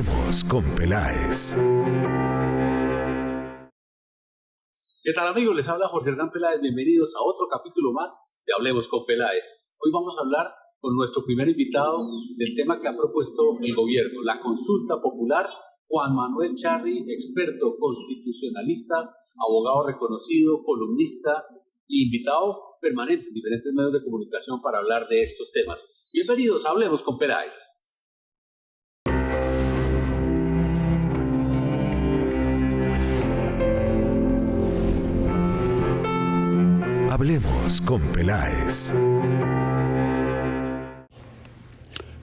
Hablemos con Peláez. ¿Qué tal, amigos? Les habla Jorge Hernán Peláez. Bienvenidos a otro capítulo más de Hablemos con Peláez. Hoy vamos a hablar con nuestro primer invitado del tema que ha propuesto el gobierno, la consulta popular. Juan Manuel Charri, experto constitucionalista, abogado reconocido, columnista e invitado permanente en diferentes medios de comunicación para hablar de estos temas. Bienvenidos a Hablemos con Peláez. Hablemos con Peláez.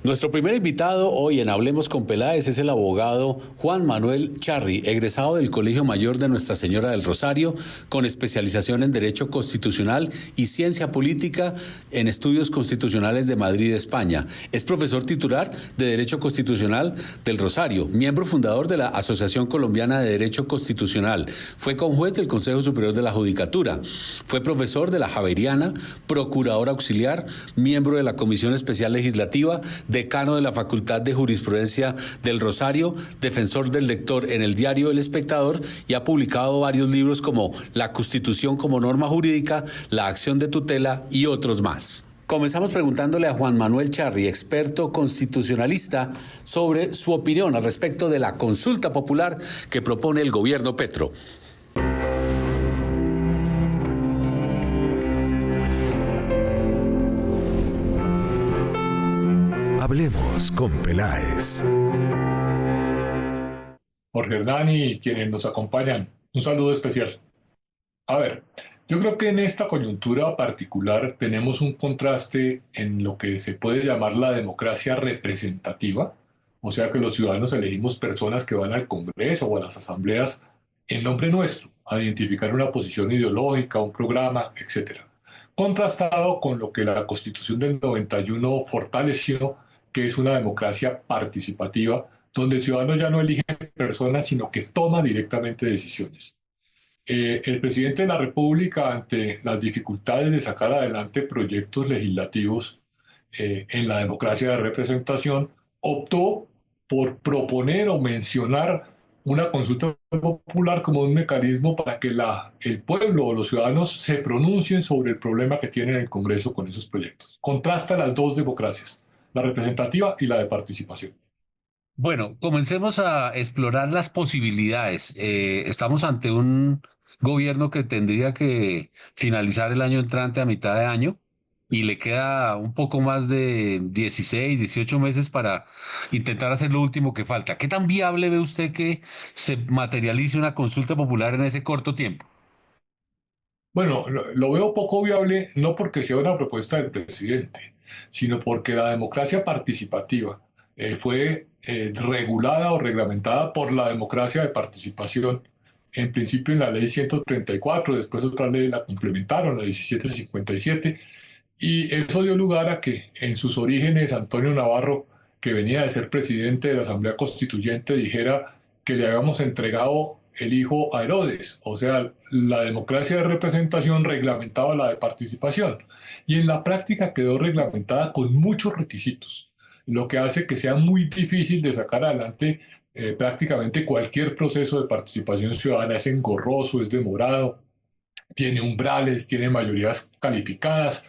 Nuestro primer invitado hoy en Hablemos con Peláez es el abogado Juan Manuel Charri, egresado del Colegio Mayor de Nuestra Señora del Rosario, con especialización en Derecho Constitucional y Ciencia Política en Estudios Constitucionales de Madrid, España. Es profesor titular de Derecho Constitucional del Rosario, miembro fundador de la Asociación Colombiana de Derecho Constitucional. Fue conjuez del Consejo Superior de la Judicatura. Fue profesor de la Javeriana, procurador auxiliar, miembro de la Comisión Especial Legislativa, decano de la Facultad de Jurisprudencia del Rosario, defensor del lector en el diario El Espectador, y ha publicado varios libros como La Constitución como norma jurídica, La acción de tutela y otros más. Comenzamos preguntándole a Juan Manuel Charri, experto constitucionalista, sobre su opinión al respecto de la consulta popular que propone el gobierno Petro. Hablemos con Peláez. Jorge Hernán y quienes nos acompañan, un saludo especial. A ver, yo creo que en esta coyuntura particular tenemos un contraste en lo que se puede llamar la democracia representativa, o sea que los ciudadanos elegimos personas que van al Congreso o a las asambleas en nombre nuestro, a identificar una posición ideológica, un programa, etc. Contrastado con lo que la Constitución del 91 fortaleció, que es una democracia participativa, donde el ciudadano ya no elige personas, sino que toma directamente decisiones. El presidente de la República, ante las dificultades de sacar adelante proyectos legislativos en la democracia de representación, optó por proponer o mencionar una consulta popular como un mecanismo para que el pueblo o los ciudadanos se pronuncien sobre el problema que tiene el Congreso con esos proyectos. Contrasta las dos democracias, la representativa y la de participación. Bueno, comencemos a explorar las posibilidades. Estamos ante un gobierno que tendría que finalizar el año entrante a mitad de año y le queda un poco más de 16, 18 meses para intentar hacer lo último que falta. ¿Qué tan viable ve usted que se materialice una consulta popular en ese corto tiempo? Bueno, lo veo poco viable no porque sea una propuesta del presidente, sino porque la democracia participativa fue regulada o reglamentada por la democracia de participación, en principio en la ley 134, después otra ley la complementaron, la 1757, y eso dio lugar a que en sus orígenes Antonio Navarro, que venía de ser presidente de la Asamblea Constituyente, dijera que le habíamos entregado el hijo a Herodes, o sea, la democracia de representación reglamentaba la de participación, y en la práctica quedó reglamentada con muchos requisitos, lo que hace que sea muy difícil de sacar adelante prácticamente cualquier proceso de participación ciudadana. Es engorroso, es demorado, tiene umbrales, tiene mayorías calificadas,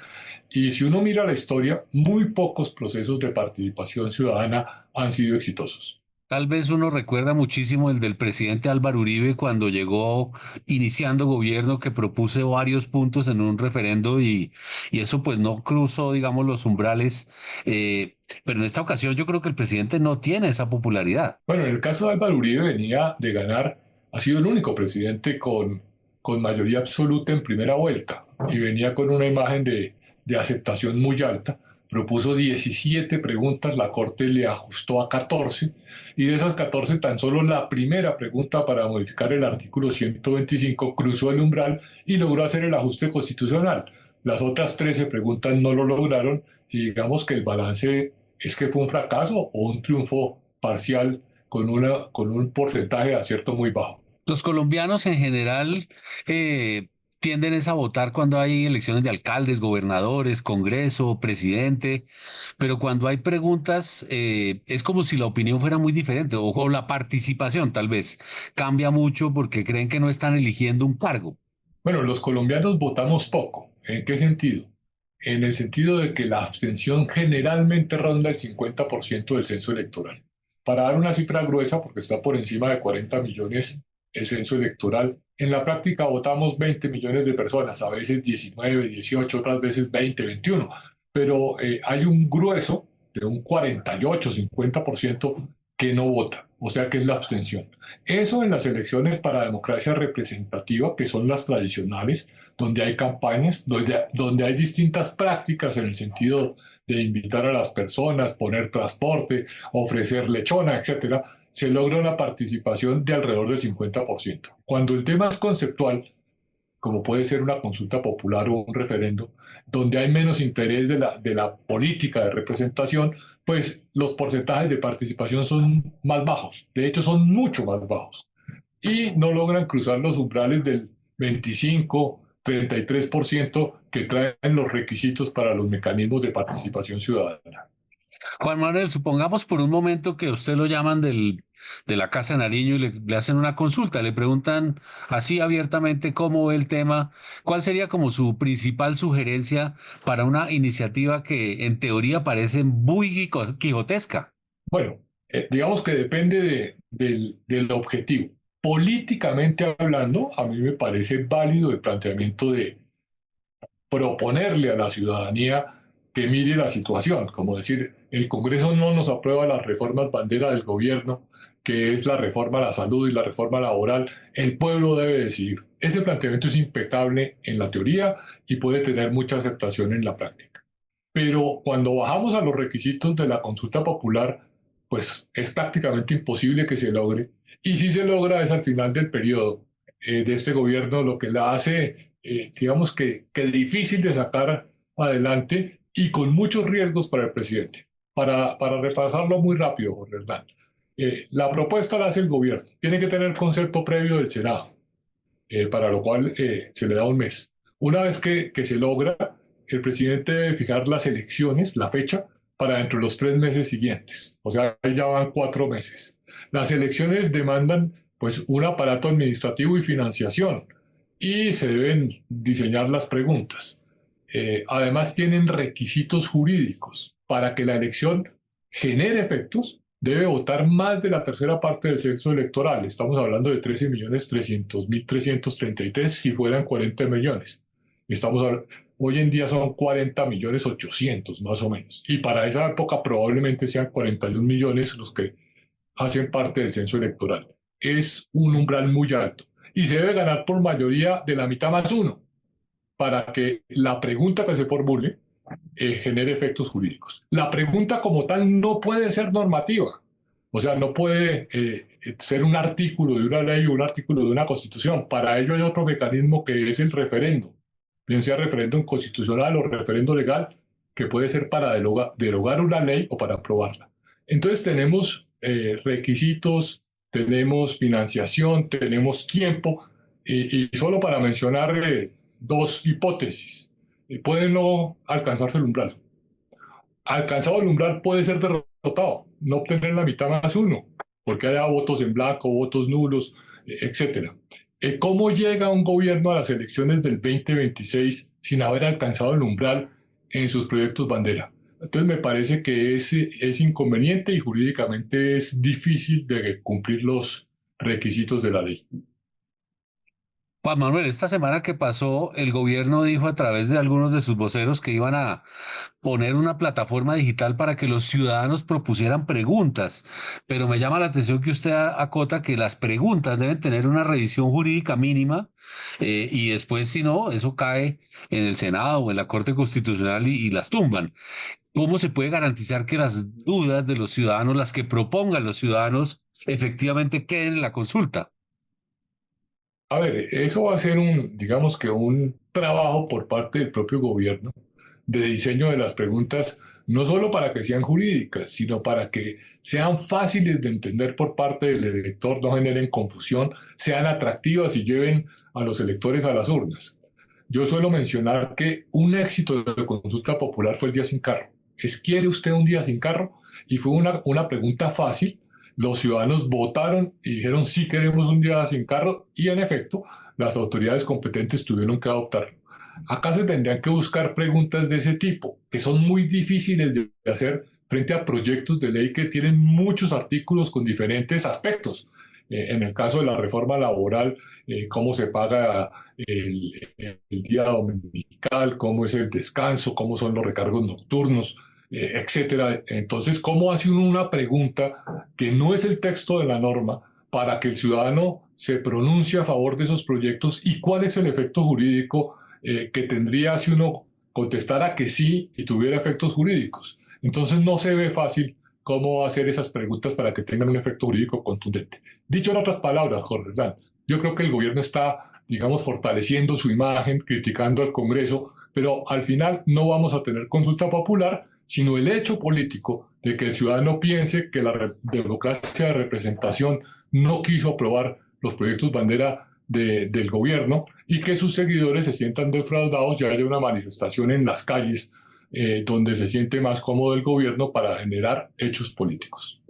y si uno mira la historia, muy pocos procesos de participación ciudadana han sido exitosos. Tal vez uno recuerda muchísimo el del presidente Álvaro Uribe cuando llegó iniciando gobierno, que propuso varios puntos en un referendo y eso pues no cruzó, digamos, los umbrales. Pero en esta ocasión yo creo que el presidente no tiene esa popularidad. Bueno, en el caso de Álvaro Uribe venía de ganar, ha sido el único presidente con mayoría absoluta en primera vuelta y venía con una imagen de aceptación muy alta. Propuso 17 preguntas, la Corte le ajustó a 14, y de esas 14 tan solo la primera pregunta para modificar el artículo 125 cruzó el umbral y logró hacer el ajuste constitucional. Las otras 13 preguntas no lo lograron, y digamos que el balance es que fue un fracaso o un triunfo parcial con un porcentaje de acierto muy bajo. Los colombianos en general tienden es a votar cuando hay elecciones de alcaldes, gobernadores, congreso, presidente, pero cuando hay preguntas es como si la opinión fuera muy diferente o la participación tal vez cambia mucho porque creen que no están eligiendo un cargo. Bueno, los colombianos votamos poco. ¿En qué sentido? En el sentido de que la abstención generalmente ronda el 50% del censo electoral. Para dar una cifra gruesa, porque está por encima de 40 millones el censo electoral, en la práctica votamos 20 millones de personas, a veces 19, 18, otras veces 20, 21, pero hay un grueso de un 48, 50% que no vota, o sea que es la abstención. Eso en las elecciones para democracia representativa, que son las tradicionales, donde hay campañas, donde hay distintas prácticas en el sentido de invitar a las personas, poner transporte, ofrecer lechona, etcétera, se logra una participación de alrededor del 50%. Cuando el tema es conceptual, como puede ser una consulta popular o un referendo, donde hay menos interés de la política de representación, pues los porcentajes de participación son más bajos. De hecho, son mucho más bajos. Y no logran cruzar los umbrales del 25, 33% que traen los requisitos para los mecanismos de participación ciudadana. Juan Manuel, supongamos por un momento que a usted lo llaman de la Casa de Nariño y le hacen una consulta, le preguntan así abiertamente cómo ve el tema, cuál sería como su principal sugerencia para una iniciativa que en teoría parece muy quijotesca. Bueno, digamos que depende del objetivo. Políticamente hablando, a mí me parece válido el planteamiento de proponerle a la ciudadanía que mire la situación, como decir, el Congreso no nos aprueba las reformas bandera del gobierno, que es la reforma a la salud y la reforma laboral, el pueblo debe decidir. Ese planteamiento es impecable en la teoría y puede tener mucha aceptación en la práctica. Pero cuando bajamos a los requisitos de la consulta popular, pues es prácticamente imposible que se logre. Y si se logra es al final del periodo de este gobierno, lo que la hace, digamos que difícil de sacar adelante y con muchos riesgos para el presidente. Para repasarlo muy rápido, Jorge Hernán. La propuesta la hace el gobierno. Tiene que tener concepto previo del Senado, para lo cual se le da un mes. Una vez que se logra, el presidente debe fijar las elecciones, la fecha, para dentro de los 3 meses siguientes. O sea, ahí ya van 4 meses. Las elecciones demandan pues un aparato administrativo y financiación y se deben diseñar las preguntas. Además, tienen requisitos jurídicos. Para que la elección genere efectos, debe votar más de la tercera parte del censo electoral. Estamos hablando de 13.300.333 si fueran 40 millones. Hoy en día son 40.800.000 más o menos. Y para esa época probablemente sean 41 millones los que hacen parte del censo electoral. Es un umbral muy alto. Y se debe ganar por mayoría de la mitad más uno para que la pregunta que se formule genere efectos jurídicos. La pregunta como tal no puede ser normativa, o sea, no puede ser un artículo de una ley o un artículo de una constitución. Para ello hay otro mecanismo que es el referendo, bien sea referéndum constitucional o referendo legal, que puede ser para derogar una ley o para aprobarla. Entonces tenemos requisitos, tenemos financiación, tenemos tiempo, y solo para mencionar dos hipótesis. Puede no alcanzarse el umbral. Alcanzado el umbral puede ser derrotado, no obtener la mitad más uno, porque haya votos en blanco, votos nulos, etcétera. ¿Cómo llega un gobierno a las elecciones del 2026 sin haber alcanzado el umbral en sus proyectos bandera? Entonces me parece que es inconveniente y jurídicamente es difícil de cumplir los requisitos de la ley. Juan Manuel, esta semana que pasó, el gobierno dijo a través de algunos de sus voceros que iban a poner una plataforma digital para que los ciudadanos propusieran preguntas, pero me llama la atención que usted acota que las preguntas deben tener una revisión jurídica mínima y después, si no, eso cae en el Senado o en la Corte Constitucional y las tumban. ¿Cómo se puede garantizar que las dudas de los ciudadanos, las que propongan los ciudadanos, efectivamente queden en la consulta? A ver, eso va a ser digamos que un trabajo por parte del propio gobierno de diseño de las preguntas, no solo para que sean jurídicas, sino para que sean fáciles de entender por parte del elector, no generen confusión, sean atractivas y lleven a los electores a las urnas. yo suelo mencionar que un éxito de consulta popular fue el día sin carro. ¿Quiere usted un día sin carro? Y fue una pregunta fácil. Los ciudadanos votaron y dijeron sí queremos un día sin carro y en efecto las autoridades competentes tuvieron que adoptarlo. Acá se tendrían que buscar preguntas de ese tipo, que son muy difíciles de hacer frente a proyectos de ley que tienen muchos artículos con diferentes aspectos. En el caso de la reforma laboral, cómo se paga el día dominical, cómo es el descanso, cómo son los recargos nocturnos, etcétera. Entonces, ¿cómo hace uno una pregunta que no es el texto de la norma para que el ciudadano se pronuncie a favor de esos proyectos y cuál es el efecto jurídico que tendría si uno contestara que sí y tuviera efectos jurídicos? Entonces, no se ve fácil cómo hacer esas preguntas para que tengan un efecto jurídico contundente. Dicho en otras palabras, Jorge Hernán, yo creo que el gobierno está, digamos, fortaleciendo su imagen, criticando al Congreso, pero al final no vamos a tener consulta popular, sino el hecho político de que el ciudadano piense que la democracia de representación no quiso aprobar los proyectos bandera del gobierno y que sus seguidores se sientan defraudados y haya una manifestación en las calles donde se siente más cómodo el gobierno para generar hechos políticos.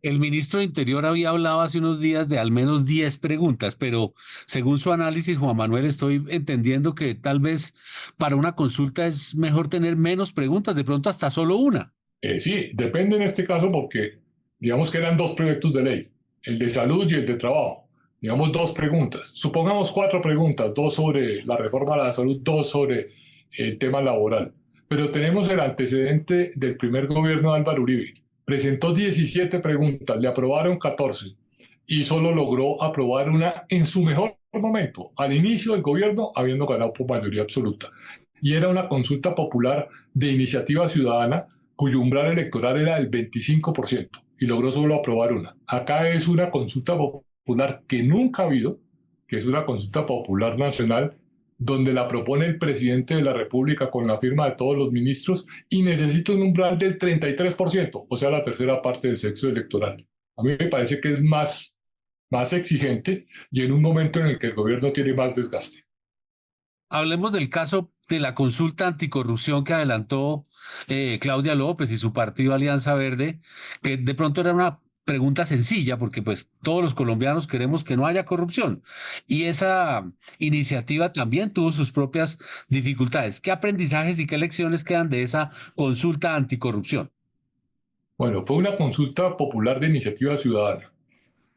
El ministro de Interior había hablado hace unos días de al menos 10 preguntas, pero según su análisis, Juan Manuel, estoy entendiendo que tal vez para una consulta es mejor tener menos preguntas, de pronto hasta solo una. Sí, depende en este caso porque digamos que eran dos proyectos de ley, el de salud y el de trabajo. Digamos dos preguntas. Supongamos cuatro preguntas, dos sobre la reforma a la salud, dos sobre el tema laboral. Pero tenemos el antecedente del primer gobierno de Álvaro Uribe. Presentó 17 preguntas, le aprobaron 14 y solo logró aprobar una en su mejor momento, al inicio del gobierno, habiendo ganado por mayoría absoluta. Y era una consulta popular de iniciativa ciudadana cuyo umbral electoral era del 25% y logró solo aprobar una. Acá es una consulta popular que nunca ha habido, que es una consulta popular nacional donde la propone el presidente de la República con la firma de todos los ministros y necesita un umbral del 33%, o sea, la tercera parte del sexo electoral. A mí me parece que es más exigente y en un momento en el que el gobierno tiene más desgaste. Hablemos del caso de la consulta anticorrupción que adelantó Claudia López y su partido Alianza Verde, que de pronto era una pregunta sencilla, porque pues todos los colombianos queremos que no haya corrupción. Y esa iniciativa también tuvo sus propias dificultades. ¿Qué aprendizajes y qué lecciones quedan de esa consulta anticorrupción? Bueno, fue una consulta popular de iniciativa ciudadana,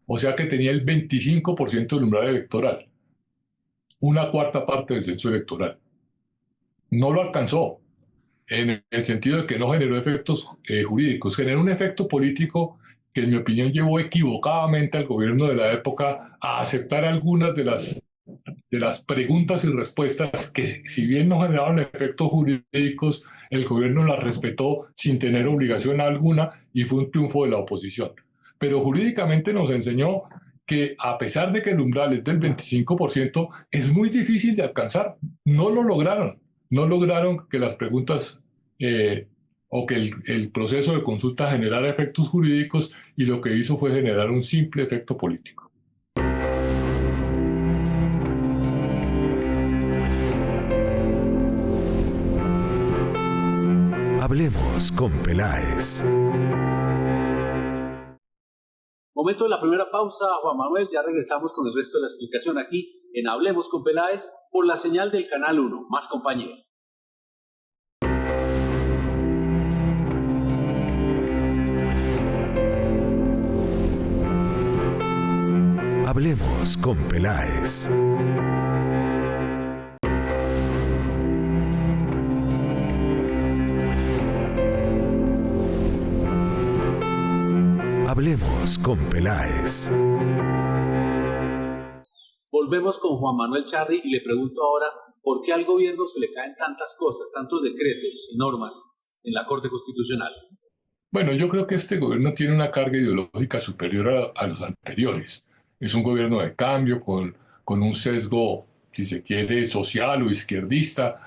o sea que tenía el 25% del umbral electoral, una cuarta parte del censo electoral. No lo alcanzó, en el sentido de que no generó efectos jurídicos, generó un efecto político que en mi opinión llevó equivocadamente al gobierno de la época a aceptar algunas de las preguntas y respuestas que si bien no generaron efectos jurídicos, el gobierno las respetó sin tener obligación alguna y fue un triunfo de la oposición. Pero jurídicamente nos enseñó que a pesar de que el umbral es del 25%, es muy difícil de alcanzar. No lo lograron. No lograron que las preguntas o que el proceso de consulta generara efectos jurídicos y lo que hizo fue generar un simple efecto político. Hablemos con Peláez. Momento de la primera pausa, Juan Manuel, ya regresamos con el resto de la explicación aquí en Hablemos con Peláez por la señal del Canal 1, Más Compañía. Hablemos con Peláez. Hablemos con Peláez. Volvemos con Juan Manuel Charri y le pregunto ahora por qué al gobierno se le caen tantas cosas, tantos decretos y normas en la Corte Constitucional. Bueno, yo creo que este gobierno tiene una carga ideológica superior a los anteriores. Es un gobierno de cambio con un sesgo, si se quiere, social o izquierdista,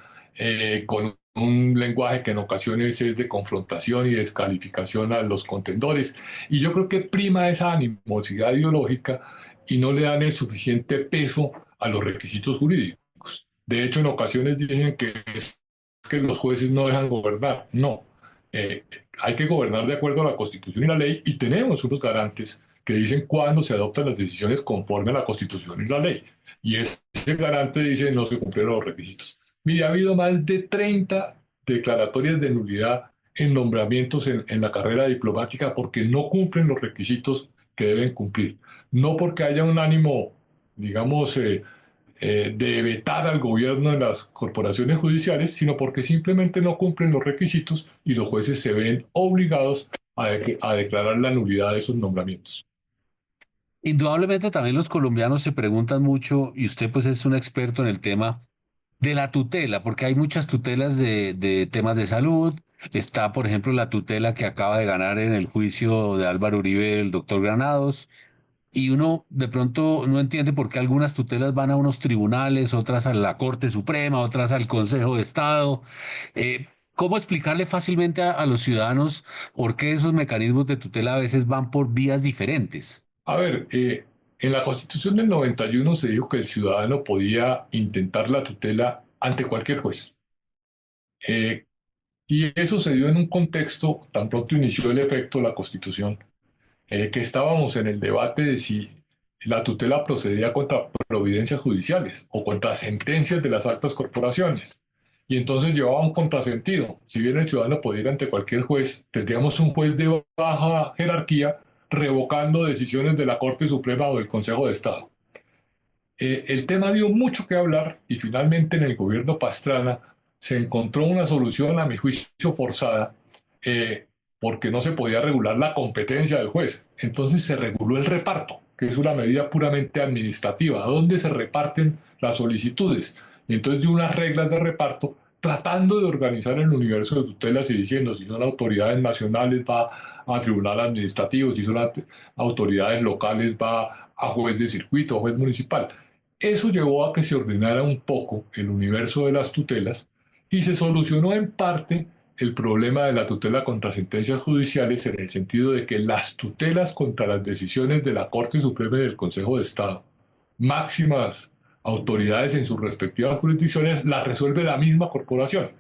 con un lenguaje que en ocasiones es de confrontación y descalificación a los contendores. Y yo creo que prima esa animosidad ideológica y no le dan el suficiente peso a los requisitos jurídicos. De hecho, en ocasiones dicen que es que los jueces no dejan gobernar. No, Eh, hay que gobernar de acuerdo a la Constitución y la ley, y tenemos unos garantes que dicen cuándo se adoptan las decisiones conforme a la Constitución y la ley. Y ese garante dice no se cumplieron los requisitos. Mire, ha habido más de 30 declaratorias de nulidad en nombramientos en la carrera diplomática porque no cumplen los requisitos que deben cumplir. No porque haya un ánimo, digamos, de vetar al gobierno en las corporaciones judiciales, sino porque simplemente no cumplen los requisitos y los jueces se ven obligados a declarar la nulidad de esos nombramientos. Indudablemente también los colombianos se preguntan mucho, y usted pues es un experto en el tema de la tutela, porque hay muchas tutelas de temas de salud. Está, por ejemplo, la tutela que acaba de ganar en el juicio de Álvaro Uribe el doctor Granados. Y uno de pronto no entiende por qué algunas tutelas van a unos tribunales, otras a la Corte Suprema, otras al Consejo de Estado. ¿Cómo explicarle fácilmente a los ciudadanos por qué esos mecanismos de tutela a veces van por vías diferentes? A ver, en la Constitución del 91 se dijo que el ciudadano podía intentar la tutela ante cualquier juez. Eh, y eso se dio en un contexto, tan pronto inició el efecto de la Constitución, que estábamos en el debate de si la tutela procedía contra providencias judiciales o contra sentencias de las altas corporaciones. Y entonces llevaba un contrasentido. Si bien el ciudadano podía ir ante cualquier juez, tendríamos un juez de baja jerarquía revocando decisiones de la Corte Suprema o del Consejo de Estado. El tema dio mucho que hablar y finalmente en el gobierno Pastrana se encontró una solución, a mi juicio, forzada, eh, porque no se podía regular la competencia del juez. Entonces se reguló el reparto, que es una medida puramente administrativa, donde se reparten las solicitudes. Y entonces dio unas reglas de reparto tratando de organizar el universo de tutelas y diciendo si son autoridades nacionales va a tribunal administrativo, si son autoridades locales va a juez de circuito, a juez municipal. Eso llevó a que se ordenara un poco el universo de las tutelas y se solucionó en parte el problema de la tutela contra sentencias judiciales en el sentido de que las tutelas contra las decisiones de la Corte Suprema y del Consejo de Estado, máximas autoridades en sus respectivas jurisdicciones, las resuelve la misma corporación.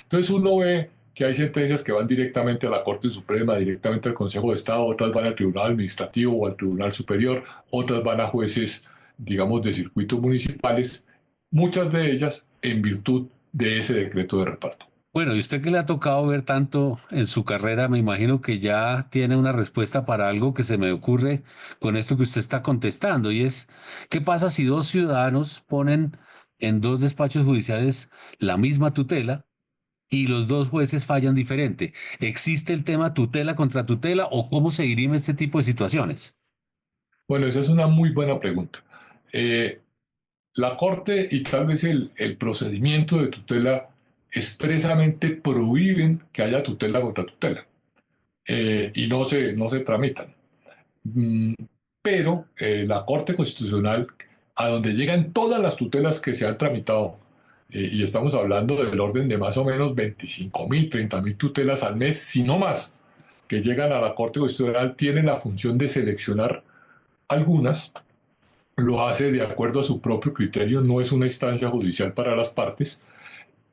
Entonces uno ve que hay sentencias que van directamente a la Corte Suprema, directamente al Consejo de Estado, otras van al Tribunal Administrativo o al Tribunal Superior, otras van a jueces, digamos, de circuitos municipales, muchas de ellas en virtud de ese decreto de reparto. Bueno, y usted que le ha tocado ver tanto en su carrera, me imagino que ya tiene una respuesta para algo que se me ocurre con esto que usted está contestando, y es, ¿qué pasa si dos ciudadanos ponen en dos despachos judiciales la misma tutela y los dos jueces fallan diferente? ¿Existe el tema tutela contra tutela o cómo se dirime este tipo de situaciones? Bueno, esa es una muy buena pregunta. Eh, la Corte y tal vez el procedimiento de tutela expresamente prohíben que haya tutela contra tutela, y no se tramitan. Mm, pero la Corte Constitucional, a donde llegan todas las tutelas que se han tramitado, y estamos hablando del orden de más o menos 25.000, 30.000 tutelas al mes, si no más, que llegan a la Corte Constitucional, tiene la función de seleccionar algunas, lo hace de acuerdo a su propio criterio, no es una instancia judicial para las partes,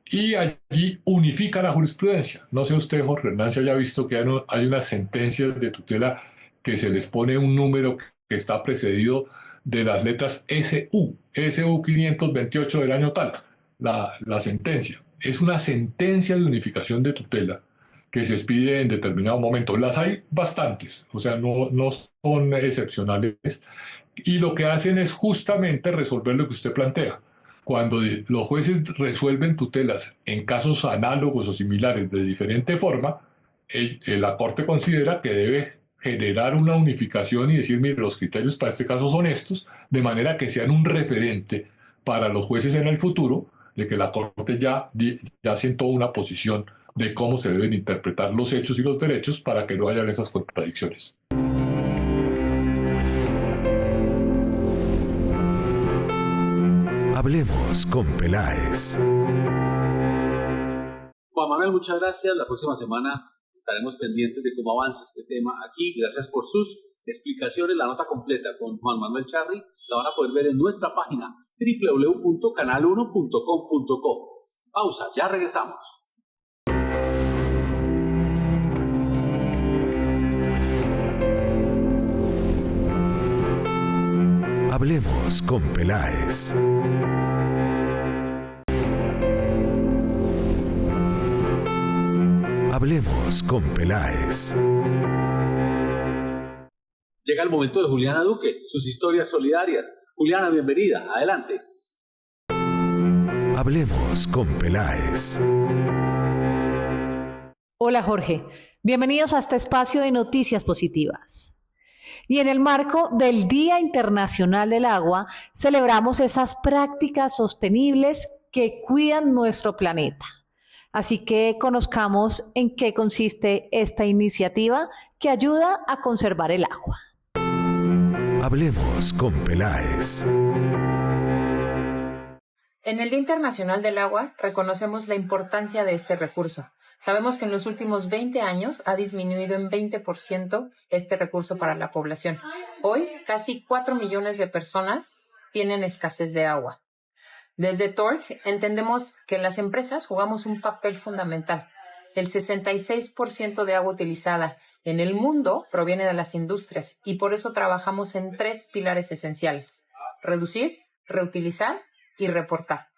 y allí unifica la jurisprudencia. No sé usted, Jorge Hernán, si haya visto que hay unas sentencias de tutela que se les pone un número que está precedido de las letras SU 528 del año tal, la sentencia. Es una sentencia de unificación de tutela que se expide en determinado momento. Las hay bastantes, o sea, no son excepcionales, y lo que hacen es justamente resolver lo que usted plantea. Cuando los jueces resuelven tutelas en casos análogos o similares de diferente forma, la Corte considera que debe generar una unificación y decir, mire, los criterios para este caso son estos, de manera que sean un referente para los jueces en el futuro, de que la Corte ya sentó una posición de cómo se deben interpretar los hechos y los derechos para que no haya esas contradicciones. Hablemos con Peláez. Juan Manuel, muchas gracias. La próxima semana estaremos pendientes de cómo avanza este tema aquí. Gracias por sus explicaciones, la nota completa con Juan Manuel Charry, la van a poder ver en nuestra página www.canal1.com.co. Pausa, ya regresamos. Hablemos con Peláez. Hablemos con Peláez. Llega el momento de Juliana Duque, sus historias solidarias. Juliana, bienvenida, adelante. Hablemos con Peláez. Hola Jorge, bienvenidos a este espacio de noticias positivas. Y en el marco del Día Internacional del Agua, celebramos esas prácticas sostenibles que cuidan nuestro planeta. Así que conozcamos en qué consiste esta iniciativa que ayuda a conservar el agua. Hablemos con Peláez. En el Día Internacional del Agua reconocemos la importancia de este recurso. Sabemos que en los últimos 20 años ha disminuido en 20% este recurso para la población. Hoy, casi 4 millones de personas tienen escasez de agua. Desde TORC entendemos que las empresas jugamos un papel fundamental. El 66% de agua utilizada en el mundo proviene de las industrias y por eso trabajamos en 3 pilares esenciales: reducir, reutilizar y reportar.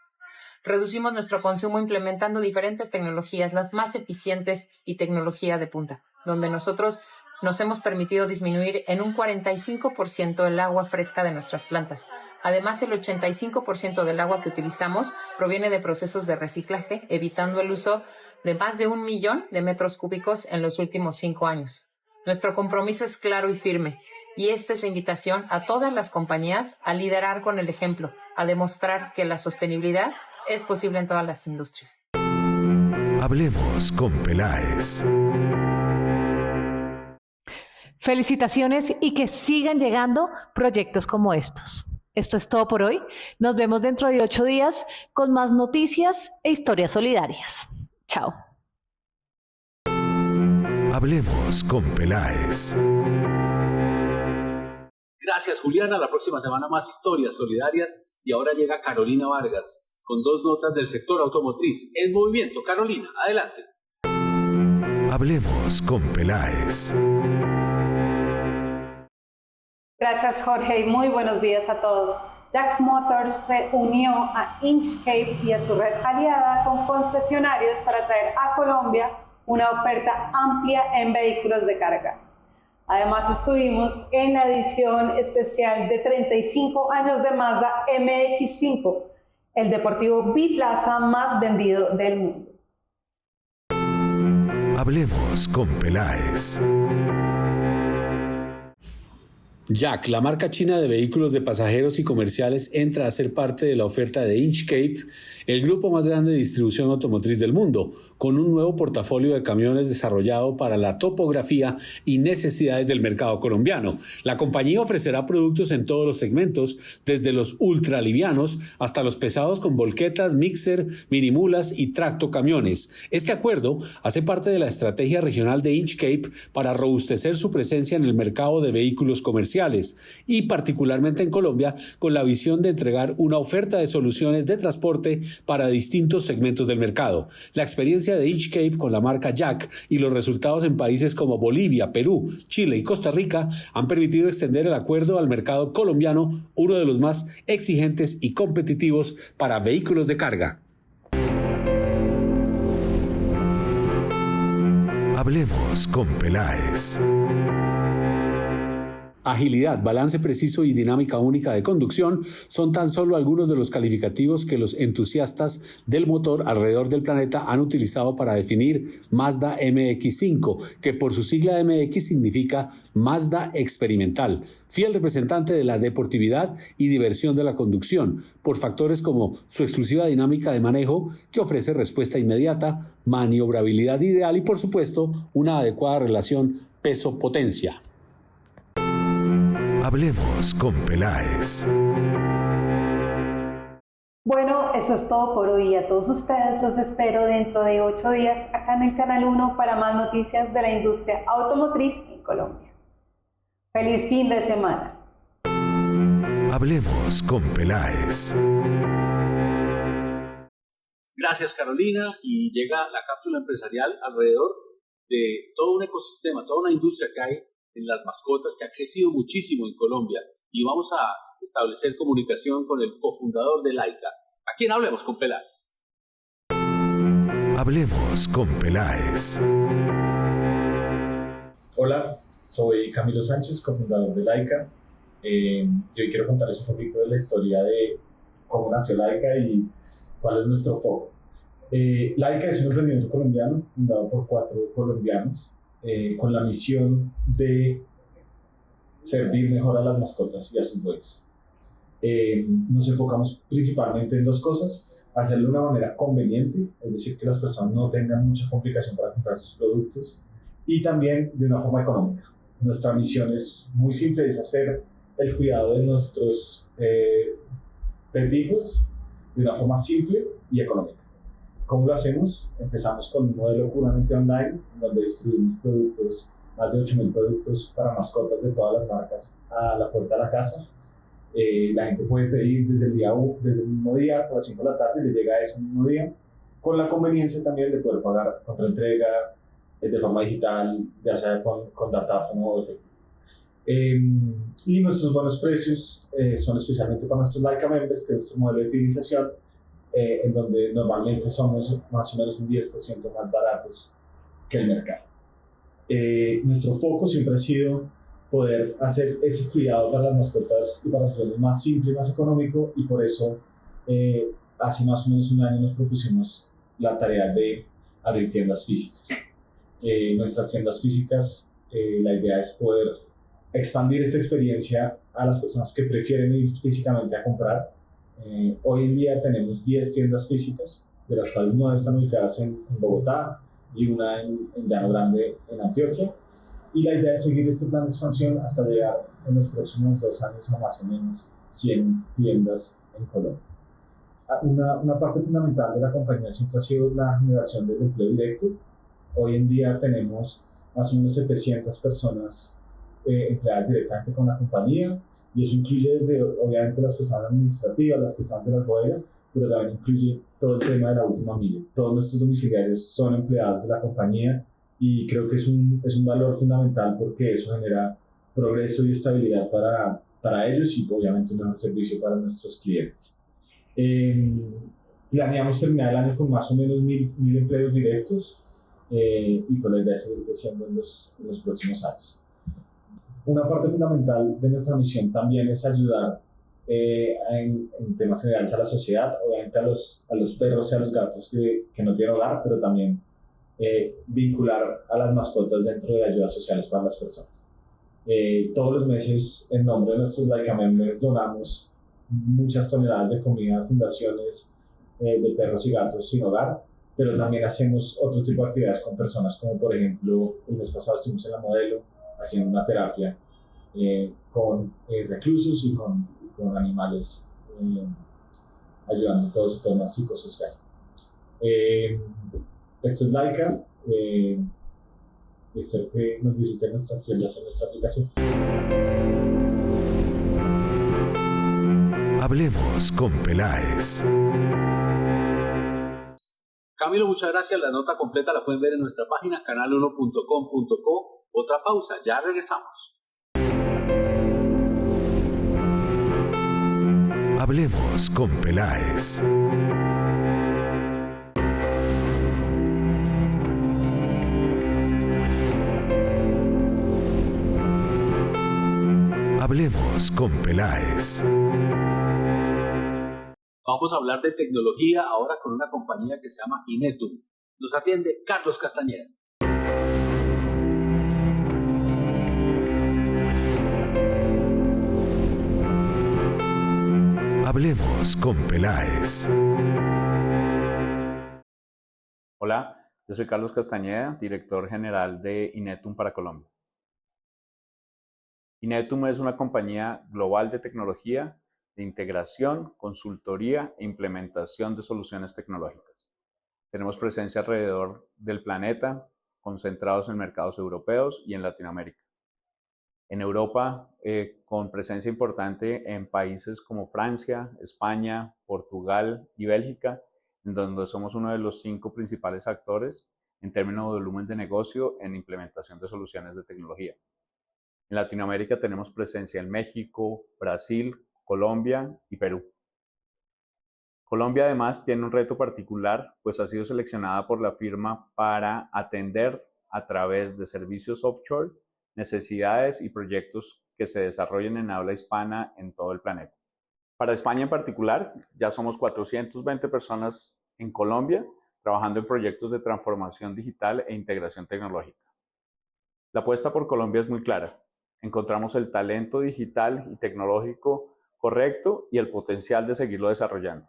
Reducimos nuestro consumo implementando diferentes tecnologías, las más eficientes y tecnología de punta, donde nosotros nos hemos permitido disminuir en un 45% el agua fresca de nuestras plantas. Además, el 85% del agua que utilizamos proviene de procesos de reciclaje, evitando el uso de más de 1 millón de metros cúbicos en los últimos 5 años. Nuestro compromiso es claro y firme, y esta es la invitación a todas las compañías a liderar con el ejemplo, a demostrar que la sostenibilidad es posible en todas las industrias. Hablemos con Peláez. Felicitaciones y que sigan llegando proyectos como estos. Esto es todo por hoy. Nos vemos dentro de 8 días con más noticias e historias solidarias. Chao. Hablemos con Peláez. Gracias, Juliana. La próxima semana más historias solidarias. Y ahora llega Carolina Vargas con 2 notas del sector automotriz en movimiento. Carolina, adelante. Hablemos con Peláez. Gracias, Jorge, y muy buenos días a todos. Jack Motors se unió a Inchcape y a su red aliada con concesionarios para traer a Colombia una oferta amplia en vehículos de carga. Además, estuvimos en la edición especial de 35 años de Mazda MX-5, el deportivo biplaza más vendido del mundo. Hablemos con Peláez. Jack, la marca china de vehículos de pasajeros y comerciales, entra a ser parte de la oferta de Inchcape, el grupo más grande de distribución automotriz del mundo, con un nuevo portafolio de camiones desarrollado para la topografía y necesidades del mercado colombiano. La compañía ofrecerá productos en todos los segmentos, desde los ultralivianos hasta los pesados con volquetas, mixer, minimulas y tractocamiones. Este acuerdo hace parte de la estrategia regional de Inchcape para robustecer su presencia en el mercado de vehículos comerciales y particularmente en Colombia, con la visión de entregar una oferta de soluciones de transporte para distintos segmentos del mercado. La experiencia de Inchcape con la marca Jack y los resultados en países como Bolivia, Perú, Chile y Costa Rica han permitido extender el acuerdo al mercado colombiano, uno de los más exigentes y competitivos para vehículos de carga. Hablemos con Peláez. Agilidad, balance preciso y dinámica única de conducción son tan solo algunos de los calificativos que los entusiastas del motor alrededor del planeta han utilizado para definir Mazda MX-5, que por su sigla MX significa Mazda Experimental, fiel representante de la deportividad y diversión de la conducción, por factores como su exclusiva dinámica de manejo, que ofrece respuesta inmediata, maniobrabilidad ideal y, por supuesto, una adecuada relación peso-potencia. Hablemos con Peláez. Bueno, eso es todo por hoy. A todos ustedes los espero dentro de 8 días acá en el Canal 1 para más noticias de la industria automotriz en Colombia. Feliz fin de semana. Hablemos con Peláez. Gracias, Carolina. Y llega la cápsula empresarial alrededor de todo un ecosistema, toda una industria que hay en las mascotas que ha crecido muchísimo en Colombia. Y vamos a establecer comunicación con el cofundador de Laika. ¿A quién hablemos con Peláez? Hablemos con Peláez. Hola, soy Camilo Sánchez, cofundador de Laika. Y hoy quiero contarles un poquito de la historia de cómo nació Laika y cuál es nuestro foco. Laika es un emprendimiento colombiano fundado por 4 colombianos con la misión de servir mejor a las mascotas y a sus dueños. Nos enfocamos principalmente en 2 cosas: hacerlo de una manera conveniente, es decir, que las personas no tengan mucha complicación para comprar sus productos, y también de una forma económica. Nuestra misión es muy simple, es hacer el cuidado de nuestros perdigos de una forma simple y económica. ¿Cómo lo hacemos? Empezamos con un modelo puramente online, donde distribuimos productos, más de 8.000 productos para mascotas de todas las marcas a la puerta de la casa. La gente puede pedir desde el mismo día hasta las 5 de la tarde y le llega ese mismo día, con la conveniencia también de poder pagar contra entrega de forma digital, ya sea con datáfono o efectivo. Y nuestros buenos precios son especialmente para nuestros Laika Members, que es nuestro modelo de fidelización, en donde normalmente somos más o menos un 10% más baratos que el mercado. Nuestro foco siempre ha sido poder hacer ese cuidado para las mascotas y para los dueños más simple y más económico, y por eso hace más o menos un año nos propusimos la tarea de abrir tiendas físicas. Nuestras tiendas físicas, la idea es poder expandir esta experiencia a las personas que prefieren ir físicamente a comprar. Hoy en día tenemos 10 tiendas físicas, de las cuales 9 están ubicadas en Bogotá y una en Llano Grande, en Antioquia. Y la idea es seguir este plan de expansión hasta llegar en los próximos 2 años a más o menos 100 tiendas en Colombia. Una parte fundamental de la compañía siempre ha sido la generación del empleo directo. Hoy en día tenemos más o menos 700 personas empleadas directamente con la compañía, y eso incluye desde, obviamente, las personas administrativas, las personas de las bodegas, pero también incluye todo el tema de la última milla. Todos nuestros domiciliarios son empleados de la compañía, y creo que es un valor fundamental, porque eso genera progreso y estabilidad para ellos, y obviamente un mejor servicio para nuestros clientes. Planeamos terminar el año con más o menos 1.000 empleos directos, y con la idea de seguir creciendo en los próximos años. Una parte fundamental de nuestra misión también es ayudar en temas generales a la sociedad, obviamente a los perros y a los gatos que no tienen hogar, pero también vincular a las mascotas dentro de ayudas sociales para las personas. Todos los meses, en nombre de nuestros Laika Members, donamos muchas toneladas de comida a fundaciones de perros y gatos sin hogar, pero también hacemos otro tipo de actividades con personas, como por ejemplo, el mes pasado estuvimos en La Modelo haciendo una terapia con reclusos y con animales, ayudando a todo su tema psicosocial. Esto es Laika. Espero que nos visiten nuestras tiendas en nuestra aplicación. Hablemos con Peláez. Camilo, muchas gracias. La nota completa la pueden ver en nuestra página canal1.com.co. Otra pausa, ya regresamos. Hablemos con Peláez. Hablemos con Peláez. Vamos a hablar de tecnología ahora con una compañía que se llama Inetum. Nos atiende Carlos Castañeda. Hablemos con Peláez. Hola, yo soy Carlos Castañeda, director general de Inetum para Colombia. Inetum es una compañía global de tecnología, de integración, consultoría e implementación de soluciones tecnológicas. Tenemos presencia alrededor del planeta, concentrados en mercados europeos y en Latinoamérica. En Europa, con presencia importante en países como Francia, España, Portugal y Bélgica, en donde somos uno de los 5 principales actores en términos de volumen de negocio en implementación de soluciones de tecnología. En Latinoamérica tenemos presencia en México, Brasil, Colombia y Perú. Colombia además tiene un reto particular, pues ha sido seleccionada por la firma para atender a través de servicios offshore necesidades y proyectos que se desarrollen en habla hispana en todo el planeta. Para España en particular, ya somos 420 personas en Colombia trabajando en proyectos de transformación digital e integración tecnológica. La apuesta por Colombia es muy clara. Encontramos el talento digital y tecnológico correcto y el potencial de seguirlo desarrollando.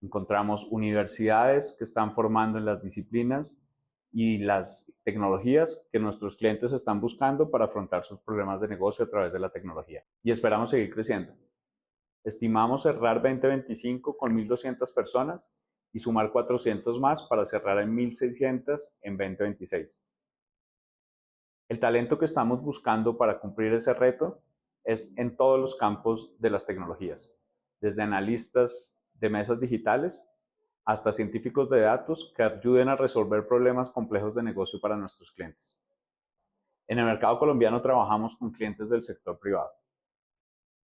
Encontramos universidades que están formando en las disciplinas y las tecnologías que nuestros clientes están buscando para afrontar sus problemas de negocio a través de la tecnología. Y esperamos seguir creciendo. Estimamos cerrar 2025 con 1.200 personas y sumar 400 más para cerrar en 1.600 en 2026. El talento que estamos buscando para cumplir ese reto es en todos los campos de las tecnologías, desde analistas de mesas digitales hasta científicos de datos que ayuden a resolver problemas complejos de negocio para nuestros clientes. En el mercado colombiano trabajamos con clientes del sector privado,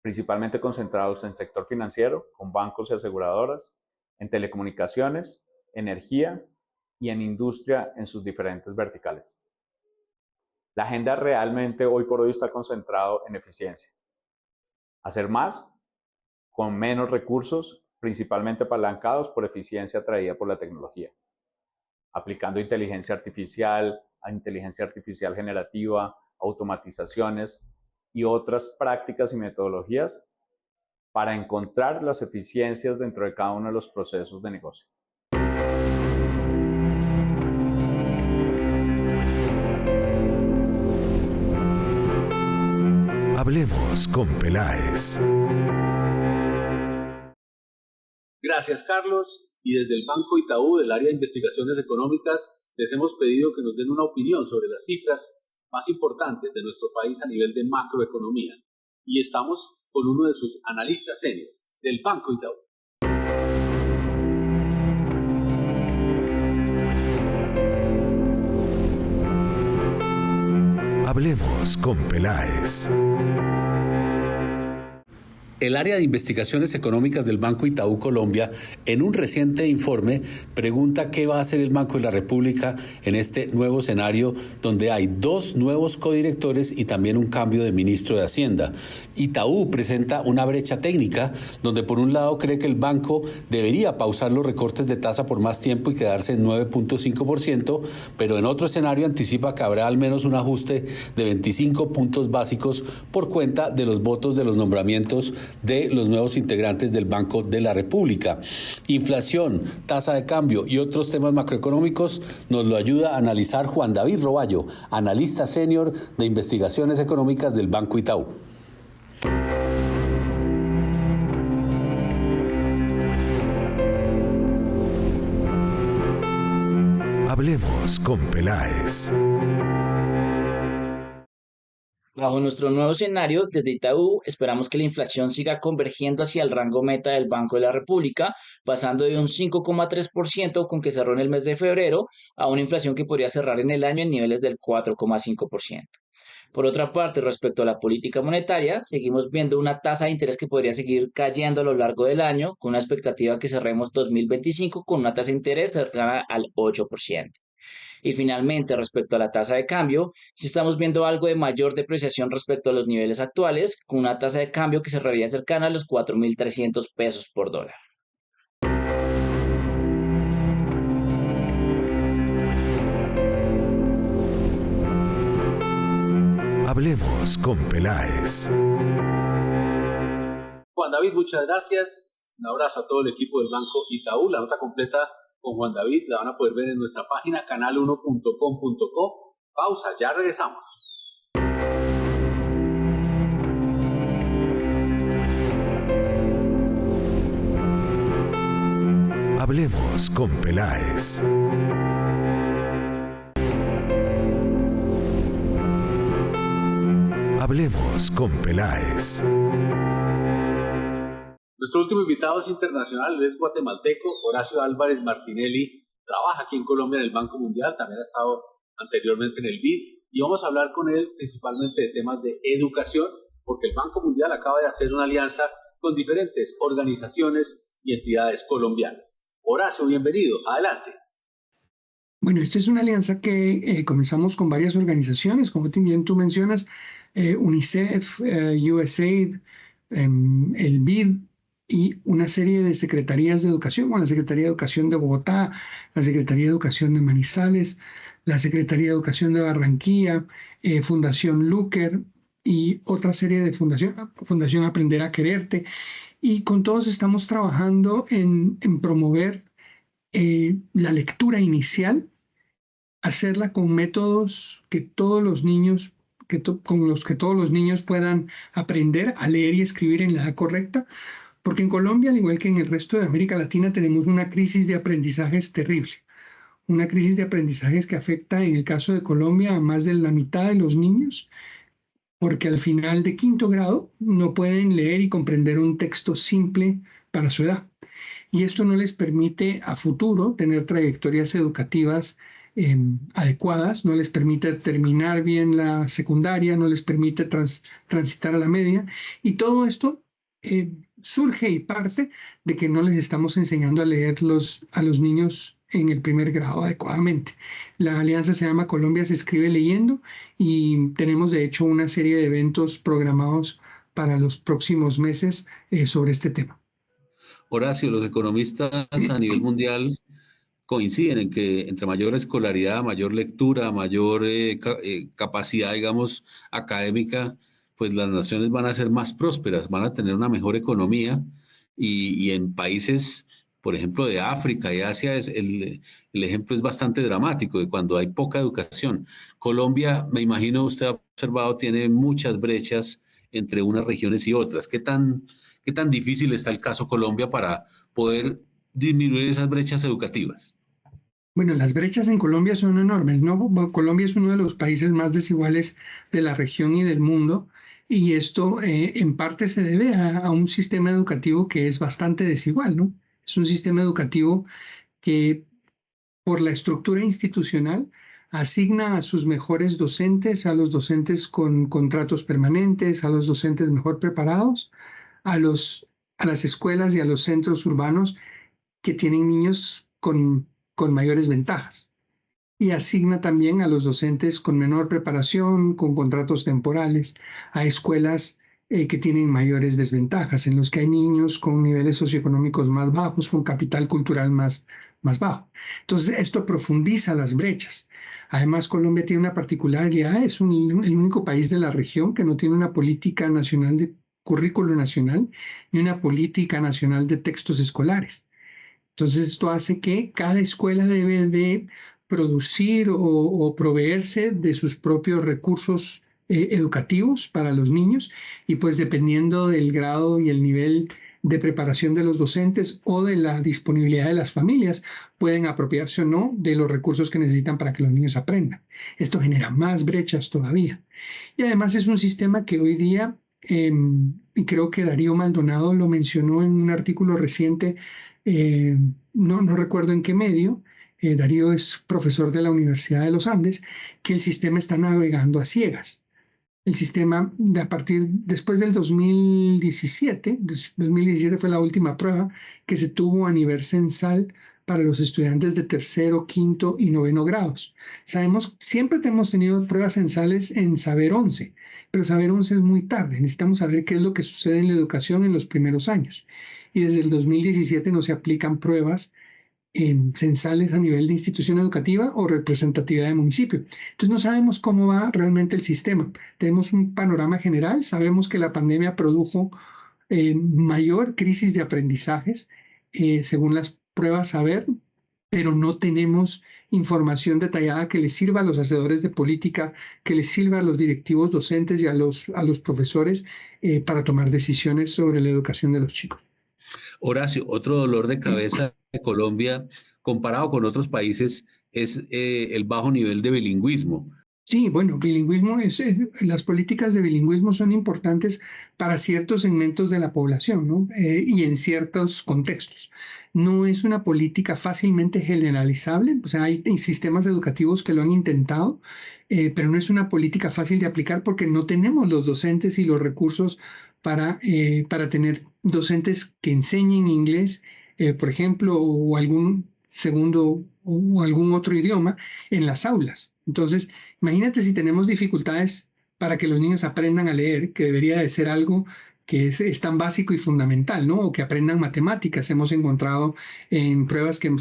principalmente concentrados en sector financiero, con bancos y aseguradoras, en telecomunicaciones, energía y en industria en sus diferentes verticales. La agenda realmente hoy por hoy está concentrado en eficiencia. Hacer más con menos recursos, principalmente apalancados por eficiencia traída por la tecnología. Aplicando inteligencia artificial generativa, automatizaciones y otras prácticas y metodologías para encontrar las eficiencias dentro de cada uno de los procesos de negocio. Hablemos con Peláez. Gracias, Carlos. Y desde el Banco Itaú, del área de investigaciones económicas, les hemos pedido que nos den una opinión sobre las cifras más importantes de nuestro país a nivel de macroeconomía. Y estamos con uno de sus analistas senior del Banco Itaú. Hablemos con Peláez. El área de investigaciones económicas del Banco Itaú Colombia, en un reciente informe, pregunta qué va a hacer el Banco de la República en este nuevo escenario donde hay 2 nuevos codirectores y también un cambio de ministro de Hacienda. Itaú presenta una brecha técnica donde por un lado cree que el banco debería pausar los recortes de tasa por más tiempo y quedarse en 9.5%, pero en otro escenario anticipa que habrá al menos un ajuste de 25 puntos básicos por cuenta de los votos de los nombramientos de los nuevos integrantes del Banco de la República. Inflación, tasa de cambio y otros temas macroeconómicos nos lo ayuda a analizar Juan David Roballo, analista senior de investigaciones económicas del Banco Itaú. Hablemos con Peláez. Bajo nuestro nuevo escenario, desde Itaú, esperamos que la inflación siga convergiendo hacia el rango meta del Banco de la República, pasando de un 5,3% con que cerró en el mes de febrero a una inflación que podría cerrar en el año en niveles del 4,5%. Por otra parte, respecto a la política monetaria, seguimos viendo una tasa de interés que podría seguir cayendo a lo largo del año, con una expectativa que cerremos 2025 con una tasa de interés cercana al 8%. Y finalmente, respecto a la tasa de cambio, sí estamos viendo algo de mayor depreciación respecto a los niveles actuales, con una tasa de cambio que cerraría cercana a los 4.300 pesos por dólar. Hablemos con Peláez. Juan David, muchas gracias. Un abrazo a todo el equipo del Banco Itaú. La nota completa con Juan David la van a poder ver en nuestra página canal1.com.co. Pausa, ya regresamos. Hablemos con Peláez. Hablemos con Peláez. Nuestro último invitado es internacional, es guatemalteco, Horacio Álvarez Martinelli. Trabaja aquí en Colombia en el Banco Mundial, también ha estado anteriormente en el BID, y vamos a hablar con él principalmente de temas de educación, porque el Banco Mundial acaba de hacer una alianza con diferentes organizaciones y entidades colombianas. Horacio, bienvenido, adelante. Bueno, esta es una alianza que comenzamos con varias organizaciones, como bien tú mencionas, UNICEF, USAID, el BID y una serie de secretarías de educación, bueno, la Secretaría de Educación de Bogotá, la Secretaría de Educación de Manizales, la Secretaría de Educación de Barranquilla, Fundación Luker y otra serie de Fundación Aprender a Quererte. Y con todos estamos trabajando en promover la lectura inicial, hacerla con métodos que todos los niños, con los que todos los niños puedan aprender a leer y escribir en la edad correcta, porque en Colombia, al igual que en el resto de América Latina, tenemos una crisis de aprendizajes terrible, una crisis de aprendizajes que afecta, en el caso de Colombia, a más de la mitad de los niños, porque al final de quinto grado no pueden leer y comprender un texto simple para su edad. Y esto no les permite a futuro tener trayectorias educativas adecuadas, no les permite terminar bien la secundaria, no les permite transitar a la media. Y todo esto surge y parte de que no les estamos enseñando a leer a los niños en el primer grado adecuadamente. La alianza se llama Colombia se escribe leyendo y tenemos de hecho una serie de eventos programados para los próximos meses sobre este tema. Horacio, los economistas a nivel mundial coinciden en que entre mayor escolaridad, mayor lectura, mayor capacidad, digamos, académica, pues las naciones van a ser más prósperas, van a tener una mejor economía y en países, por ejemplo, de África y Asia, el ejemplo es bastante dramático de cuando hay poca educación. Colombia, me imagino usted ha observado, tiene muchas brechas entre unas regiones y otras. ¿Qué tan difícil está el caso Colombia para poder disminuir esas brechas educativas? Bueno, las brechas en Colombia son enormes, ¿no? Colombia es uno de los países más desiguales de la región y del mundo, y esto en parte se debe a un sistema educativo que es bastante desigual, ¿no? Es un sistema educativo que, por la estructura institucional, asigna a sus mejores docentes, a los docentes con contratos permanentes, a los docentes mejor preparados, a las escuelas y a los centros urbanos que tienen niños con mayores ventajas. Y asigna también a los docentes con menor preparación, con contratos temporales, a escuelas que tienen mayores desventajas, en los que hay niños con niveles socioeconómicos más bajos, con capital cultural más bajo. Entonces, esto profundiza las brechas. Además, Colombia tiene una particularidad, es el único país de la región que no tiene una política nacional de currículo nacional ni una política nacional de textos escolares. Entonces, esto hace que cada escuela debe de producir o proveerse de sus propios recursos educativos para los niños y pues dependiendo del grado y el nivel de preparación de los docentes o de la disponibilidad de las familias, pueden apropiarse o no de los recursos que necesitan para que los niños aprendan. Esto genera más brechas todavía. Y además es un sistema que hoy día, y creo que Darío Maldonado lo mencionó en un artículo reciente, no recuerdo en qué medio, Darío es profesor de la Universidad de los Andes, que el sistema está navegando a ciegas. El sistema, después del 2017 fue la última prueba que se tuvo a nivel censal para los estudiantes de tercero, quinto y noveno grados. Siempre hemos tenido pruebas censales en Saber 11, pero Saber 11 es muy tarde. Necesitamos saber qué es lo que sucede en la educación en los primeros años. Y desde el 2017 no se aplican pruebas censales a nivel de institución educativa o representatividad de municipio. Entonces no sabemos cómo va realmente el sistema. Tenemos un panorama general, sabemos que la pandemia produjo mayor crisis de aprendizajes según las pruebas Saber, pero no tenemos información detallada que les sirva a los hacedores de política, que les sirva a los directivos docentes y a los profesores para tomar decisiones sobre la educación de los chicos. Horacio, otro dolor de cabeza de Colombia, comparado con otros países, es el bajo nivel de bilingüismo. Sí, bueno, las políticas de bilingüismo son importantes para ciertos segmentos de la población, ¿no? Y en ciertos contextos. No es una política fácilmente generalizable, o sea, hay sistemas educativos que lo han intentado, pero no es una política fácil de aplicar porque no tenemos los docentes y los recursos para tener docentes que enseñen inglés, por ejemplo, o algún segundo o algún otro idioma en las aulas. Entonces, imagínate si tenemos dificultades para que los niños aprendan a leer, que debería de ser algo que es tan básico y fundamental, ¿no? O que aprendan matemáticas. Hemos encontrado en pruebas que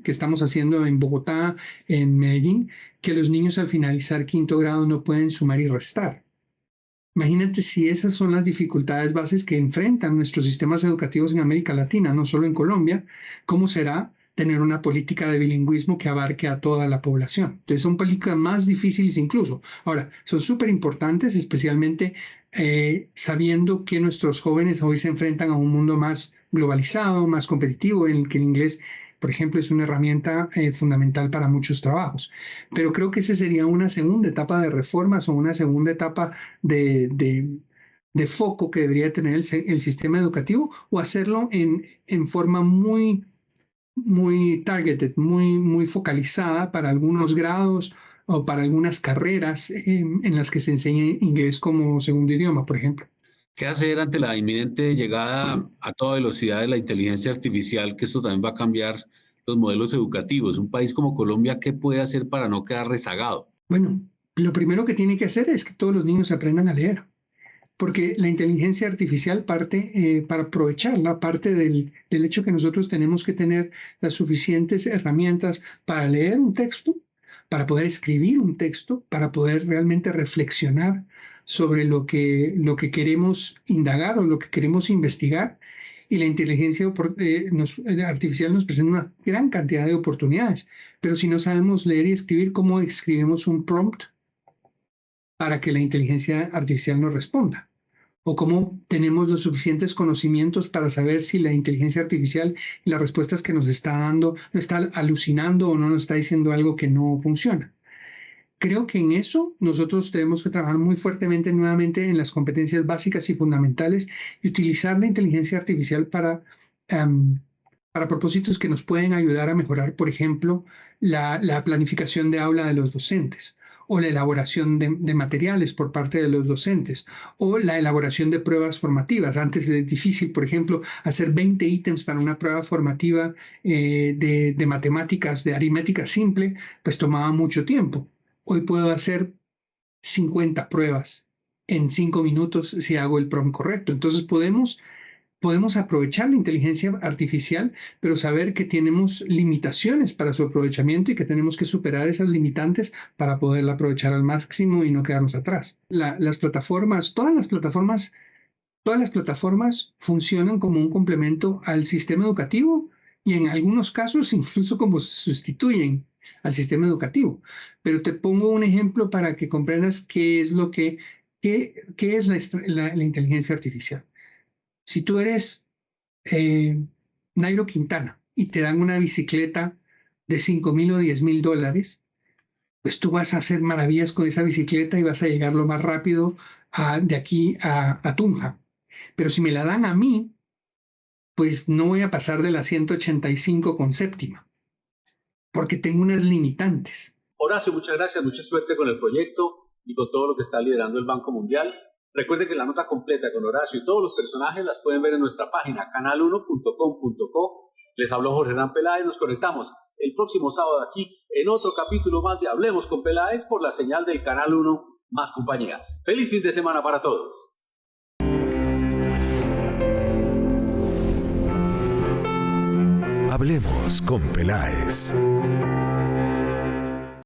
estamos haciendo en Bogotá, en Medellín, que los niños al finalizar 5º grado no pueden sumar y restar. Imagínate si esas son las dificultades bases que enfrentan nuestros sistemas educativos en América Latina, no solo en Colombia. ¿Cómo será tener una política de bilingüismo que abarque a toda la población? Entonces son políticas más difíciles incluso. Ahora, son súper importantes, especialmente sabiendo que nuestros jóvenes hoy se enfrentan a un mundo más globalizado, más competitivo, en el que el inglés, por ejemplo, es una herramienta fundamental para muchos trabajos. Pero creo que esa sería una segunda etapa de reformas o una segunda etapa de foco que debería tener el sistema educativo, o hacerlo en forma muy targeted, muy focalizada para algunos grados o para algunas carreras en las que se enseña inglés como segundo idioma, por ejemplo. ¿Qué hacer ante la inminente llegada a toda velocidad de la inteligencia artificial? Que esto también va a cambiar los modelos educativos. Un país como Colombia, ¿qué puede hacer para no quedar rezagado? Bueno, lo primero que tiene que hacer es que todos los niños aprendan a leer, porque la inteligencia artificial para aprovecharla, parte del hecho que nosotros tenemos que tener las suficientes herramientas para leer un texto, para poder escribir un texto, para poder realmente reflexionar sobre lo que queremos indagar o lo que queremos investigar. Y la inteligencia artificial nos presenta una gran cantidad de oportunidades. Pero si no sabemos leer y escribir, ¿cómo escribimos un prompt para que la inteligencia artificial nos responda? ¿O cómo tenemos los suficientes conocimientos para saber si la inteligencia artificial y las respuestas que nos está dando no está alucinando o no nos está diciendo algo que no funciona? Creo que en eso nosotros tenemos que trabajar muy fuertemente nuevamente en las competencias básicas y fundamentales y utilizar la inteligencia artificial para propósitos que nos pueden ayudar a mejorar, por ejemplo, la planificación de aula de los docentes, o la elaboración de materiales por parte de los docentes, o la elaboración de pruebas formativas. Antes es difícil, por ejemplo, hacer 20 ítems para una prueba formativa de matemáticas, de aritmética simple, pues tomaba mucho tiempo. Hoy puedo hacer 50 pruebas en 5 minutos si hago el prompt correcto. Entonces podemos aprovechar la inteligencia artificial, pero saber que tenemos limitaciones para su aprovechamiento y que tenemos que superar esas limitantes para poderla aprovechar al máximo y no quedarnos atrás. Todas las plataformas funcionan como un complemento al sistema educativo y en algunos casos incluso como sustituyen al sistema educativo. Pero te pongo un ejemplo para que comprendas qué es la inteligencia artificial. Si tú eres Nairo Quintana y te dan una bicicleta de $5,000 o $10,000, pues tú vas a hacer maravillas con esa bicicleta y vas a llegar lo más rápido de aquí a Tunja. Pero si me la dan a mí, pues no voy a pasar de la 185 con séptima, porque tengo unas limitantes. Horacio, muchas gracias, mucha suerte con el proyecto y con todo lo que está liderando el Banco Mundial. Recuerden que la nota completa con Horacio y todos los personajes las pueden ver en nuestra página canal1.com.co. Les habló Jorge Hernán Peláez. Nos conectamos el próximo sábado aquí en otro capítulo más de Hablemos con Peláez por la señal del Canal 1 Más Compañía. ¡Feliz fin de semana para todos! Hablemos con Peláez.